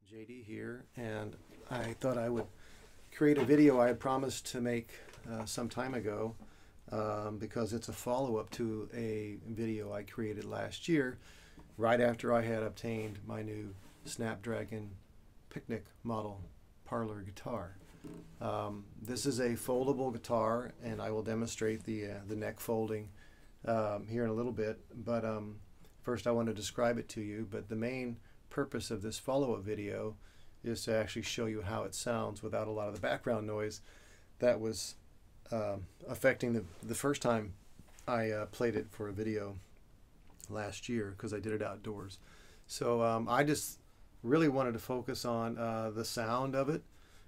JD here, and I thought I would create a video I had promised to make some time ago because it's a follow-up to a video I created last year right after I had obtained my new Snapdragon Picnic model parlor guitar. This is a foldable guitar, and I will demonstrate the neck folding here in a little bit, but first I want to describe it to you. But the main purpose of this follow-up video is to actually show you how it sounds without a lot of the background noise that was affecting the first time I played it for a video last year, because I did it outdoors. So I just really wanted to focus on the sound of it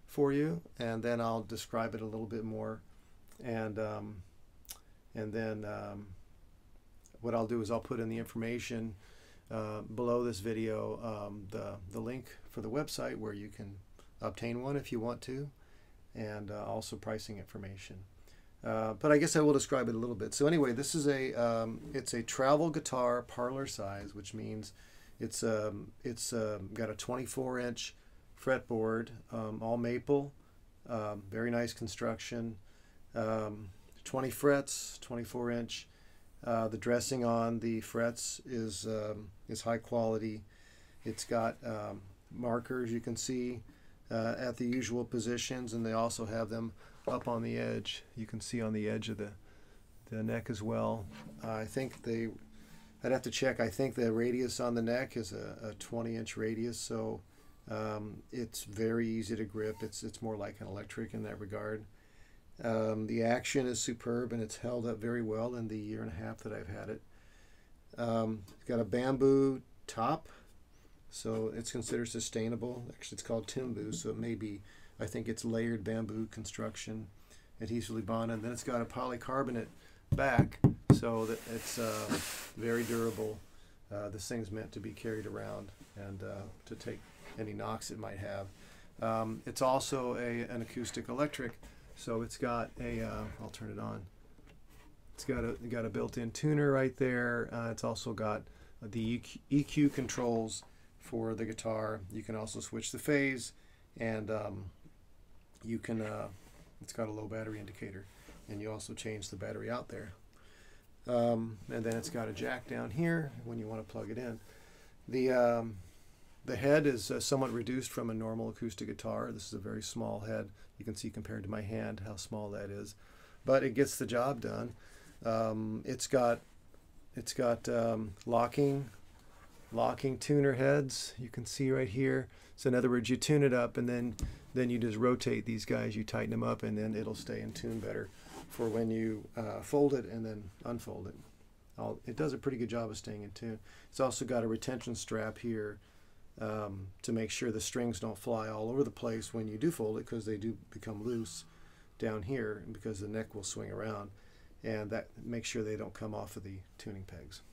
for you, and then I'll describe it a little bit more, and then what I'll do is I'll put in the information below this video, the link for the website where you can obtain one if you want to, and also pricing information. But I guess I will describe it a little bit. So anyway, this is it's a travel guitar parlor size, which means it's got a 24-inch fretboard, all maple, very nice construction, 20 frets, 24-inch. The dressing on the frets is high quality. It's got markers you can see at the usual positions, and they also have them up on the edge. You can see on the edge of the neck as well. I think I'd have to check. I think the radius on the neck is a 20-inch radius, so it's very easy to grip. It's more like an electric in that regard. The action is superb, and it's held up very well in the year and a half that I've had it. It's got a bamboo top, so it's considered sustainable. Actually, it's called timbu, so it may be, I think it's layered bamboo construction, adhesively bonded. And then it's got a polycarbonate back, so that it's very durable. This thing's meant to be carried around and to take any knocks it might have. It's also an acoustic electric. So it's got I'll turn it on. It's got a built-in tuner right there. It's also got the EQ controls for the guitar. You can also switch the phase, and you can. It's got a low battery indicator, and you also change the battery out there. And then it's got a jack down here when you want to plug it in. The head is somewhat reduced from a normal acoustic guitar. This is a very small head. You can see compared to my hand how small that is, but it gets the job done. It's got locking tuner heads. You can see right here. So in other words, you tune it up, and then you just rotate these guys. You tighten them up, and then it'll stay in tune better for when you fold it and then unfold it. It does a pretty good job of staying in tune. It's also got a retention strap here to make sure the strings don't fly all over the place when you do fold it, because they do become loose down here because the neck will swing around, and that makes sure they don't come off of the tuning pegs.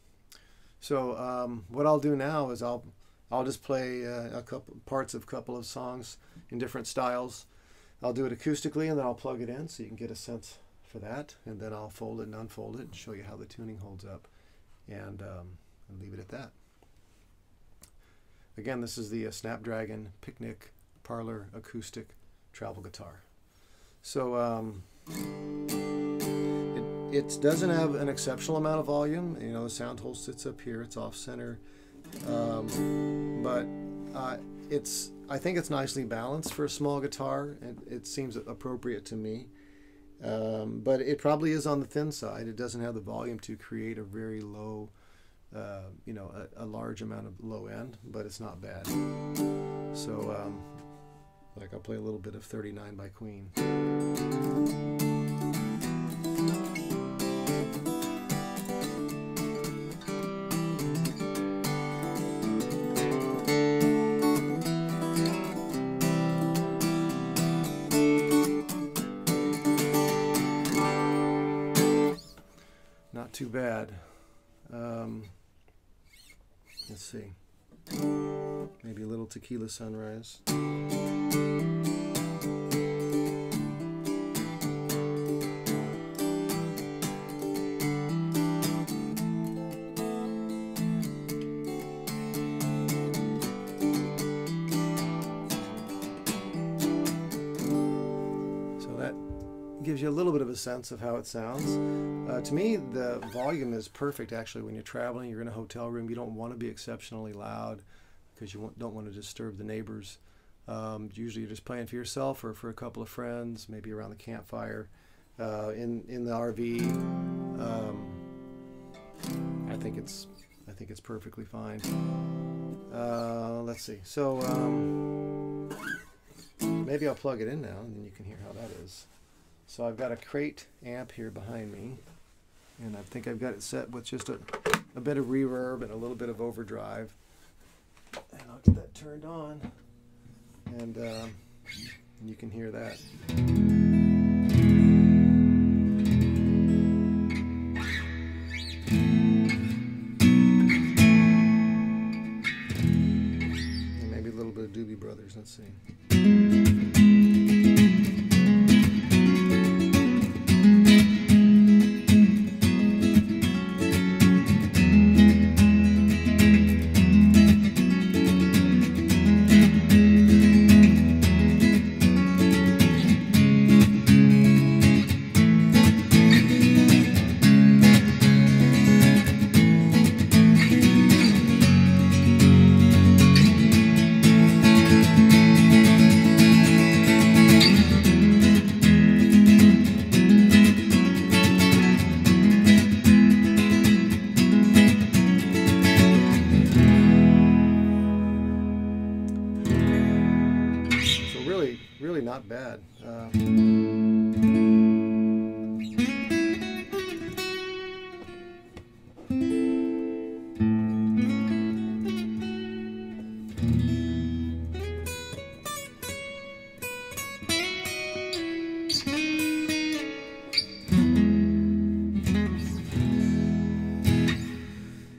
So what I'll do now is I'll just play a couple of songs in different styles. I'll do it acoustically, and then I'll plug it in so you can get a sense for that, and then I'll fold it and unfold it and show you how the tuning holds up, and leave it at that. Again, this is the Snapdragon Picnic Parlor Acoustic Travel Guitar. So it doesn't have an exceptional amount of volume. You know, the sound hole sits up here. It's off center, but I think it's nicely balanced for a small guitar. It seems appropriate to me, but it probably is on the thin side. It doesn't have the volume to create a very low. You know, a large amount of low end, but it's not bad. So like I'll play a little bit of 39 by Queen. Not too bad. Let's see, maybe a little Tequila Sunrise. gives you a little bit of a sense of how it sounds. To me, the volume is perfect actually when you're traveling, you're in a hotel room. You don't want to be exceptionally loud because you don't want to disturb the neighbors. Usually you're just playing for yourself or for a couple of friends, maybe around the campfire. In the RV, I think it's perfectly fine. Let's see. So maybe I'll plug it in now, and then you can hear how that is. So I've got a crate amp here behind me, and I think I've got it set with just a bit of reverb and a little bit of overdrive. And I'll get that turned on, and you can hear that. And maybe a little bit of Doobie Brothers. Let's see. Really not bad.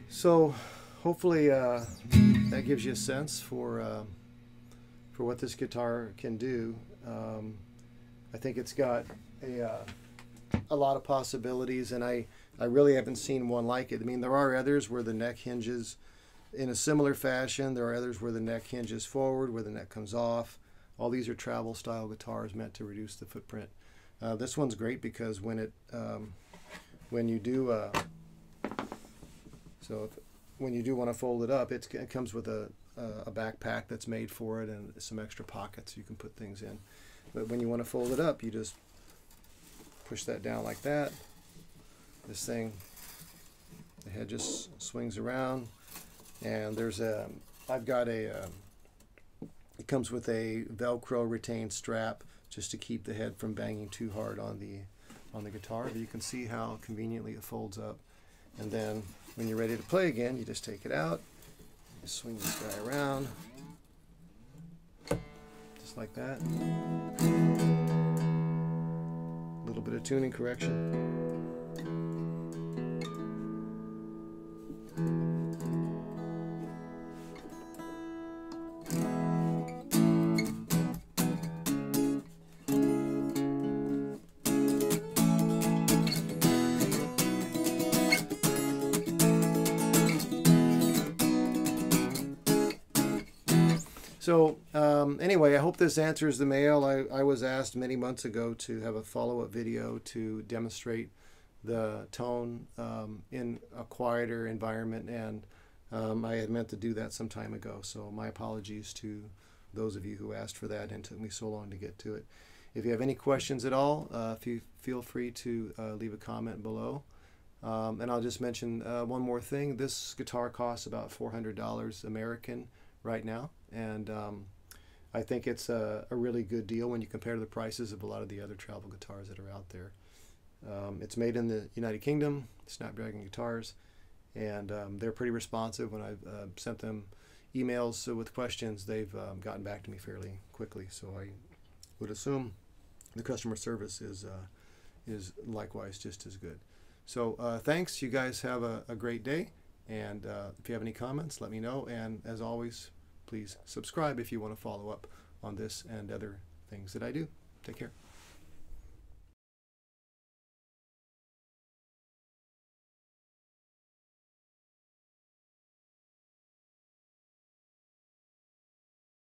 So hopefully that gives you a sense for what this guitar can do. I think it's got a lot of possibilities, and I really haven't seen one like it. I mean, there are others where the neck hinges in a similar fashion. There are others where the neck hinges forward, where the neck comes off. All these are travel style guitars meant to reduce the footprint. This one's great because when you do when you do want to fold it up, it comes with a backpack that's made for it and some extra pockets you can put things in. But when you want to fold it up, you just push that down like that. This thing, the head just swings around, and there's I've got it comes with a Velcro retained strap just to keep the head from banging too hard on the guitar. But you can see how conveniently it folds up. And then when you're ready to play again, you just take it out, you swing this guy around, just like that. A little bit of tuning correction. So anyway, I hope this answers the mail. I was asked many months ago to have a follow-up video to demonstrate the tone in a quieter environment, and I had meant to do that some time ago. So my apologies to those of you who asked for that, and it took me so long to get to it. If you have any questions at all, feel free to leave a comment below. And I'll just mention one more thing. This guitar costs about $400 American right now, and I think it's a really good deal when you compare to the prices of a lot of the other travel guitars that are out there. It's made in the United Kingdom, Snapdragon Guitars, and they're pretty responsive. When I've sent them emails with questions, they've gotten back to me fairly quickly, so I would assume the customer service is likewise just as good. So thanks. You guys have a great day. And if you have any comments, let me know. And as always, please subscribe if you want to follow up on this and other things that I do. Take care.